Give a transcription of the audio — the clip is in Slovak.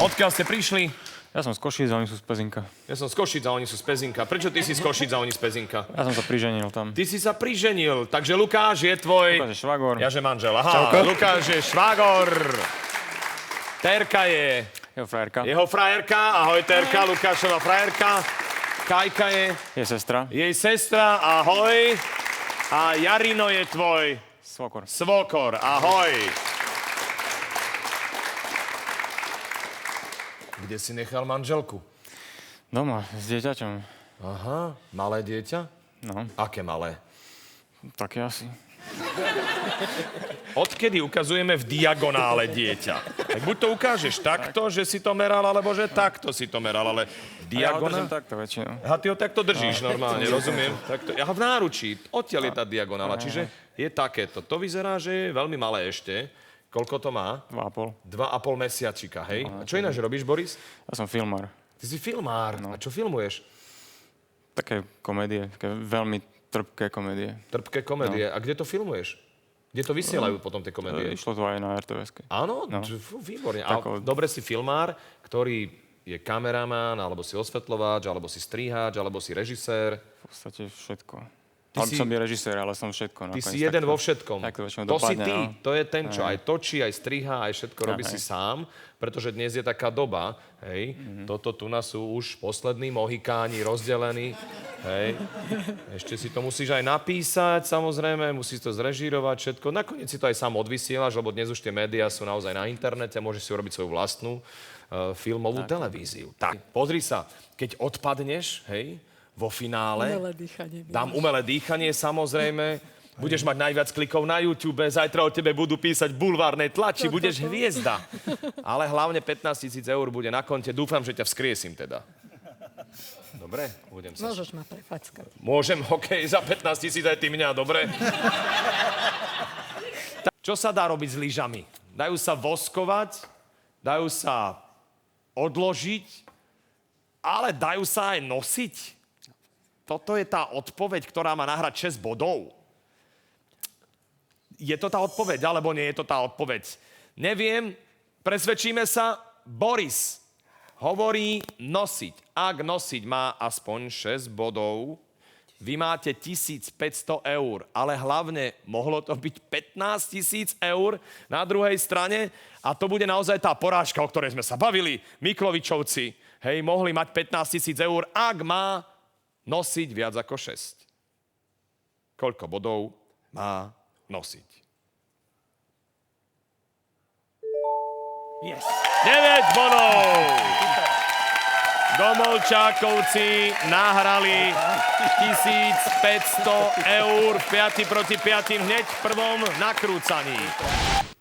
Odkiaľ ste prišli? Ja som z Košíc a oni sú z Pezinka. Ja som z Košic a oni sú z Pezinka. Prečo ty si z Košic a oni z Pezinka? Ja som sa priženil tam. Ty si sa priženil, takže Lukáš je tvoj... Lukáš je švagor. Ja, že manžel. Aha, Čauko. Lukáš je švagor. Terka je Jeho frajerka. jeho frajerka. Ahoj, Terka, Lukášova frajerka. Kajka je Je sestra. jej sestra. Ahoj. A Jarino je tvoj Svokor. svokor. Ahoj. Kde si nechal manželku? Doma, s dieťaťom. Aha, malé dieťa? No, Aké malé? také asi. Odkedy ukazujeme v diagonále dieťa? Tak buď to ukážeš takto, že si to meral, alebo že takto si to meral, ale v Ja ho diagonále... držím takto väčšinou. Aha, ty ho takto držíš normálne, rozumiem. Takto, ja v náručí, odtiaľ je tá diagonála, čiže je takéto. To vyzerá, že je veľmi malé ešte. Koľko to má? 2,5. 2,5 mesiačika, hej? A čo ináč robíš, Boris? Ja som filmár. Ty si filmár. A čo filmuješ? Také komédie, také veľmi trpké komédie. Trpké komédie. A kde to filmuješ? Kde to vysielajú potom tie komédie? Išlo to aj na RTVS-ke. Áno? No. Výborne. A dobre si filmár, ktorý je kameraman, alebo si osvetľováč, alebo si striháč, alebo si režisér. V podstate všetko. Ty Som je režisér, ale som všetko. Ty si jeden vo všetkom. Tak to väčšinou To si dopadne, ty. no. To je ten, čo aj točí, aj strihá, aj všetko robí si sám, pretože dnes je taká doba, hej, toto tu nás sú už poslední mohikáni rozdelení, hej. Ešte si to musíš aj napísať, samozrejme, musíš to zrežírovať, všetko. Nakoniec si to aj sám odvysielaš, lebo dnes už tie médiá sú naozaj na internete, môžeš si urobiť svoju vlastnú filmovú televíziu. Tak, pozri sa, keď odpadneš, hej, vo finále. Umelé dýchanie. Dám umelé dýchanie, samozrejme. Budeš mať najviac klikov na YouTube, zajtra o tebe budú písať v bulvárnej tlači, budeš hviezda. Ale hlavne 15 000 eur bude na konte. Dúfam, že ťa vzkriesím teda. Dobre, budem sa... Môžeš ma prefackať. Môžem, okej, za 15 000 aj ty mňa, dobre? Čo sa dá robiť s lyžami? Dajú sa voskovať, dajú sa odložiť, ale dajú sa aj nosiť. Toto je tá odpoveď, ktorá má nahrať 6 bodov. Je to tá odpoveď, alebo nie je to tá odpoveď? Neviem, presvedčíme sa. Boris hovorí nosiť. Ak nosiť má aspoň 6 bodov, vy máte 1500 eur, ale hlavne mohlo to byť 15 000 eur na druhej strane a to bude naozaj tá porážka, o ktorej sme sa bavili. Miklovičovci, hej, mohli mať 15 000 eur, ak má nosiť viac ako 6. Koľko bodov má nosiť? Yes. 9 bodov! Domolčákovci nahrali 1500 eur v 5 proti 5 hneď v prvom nakrúcaní.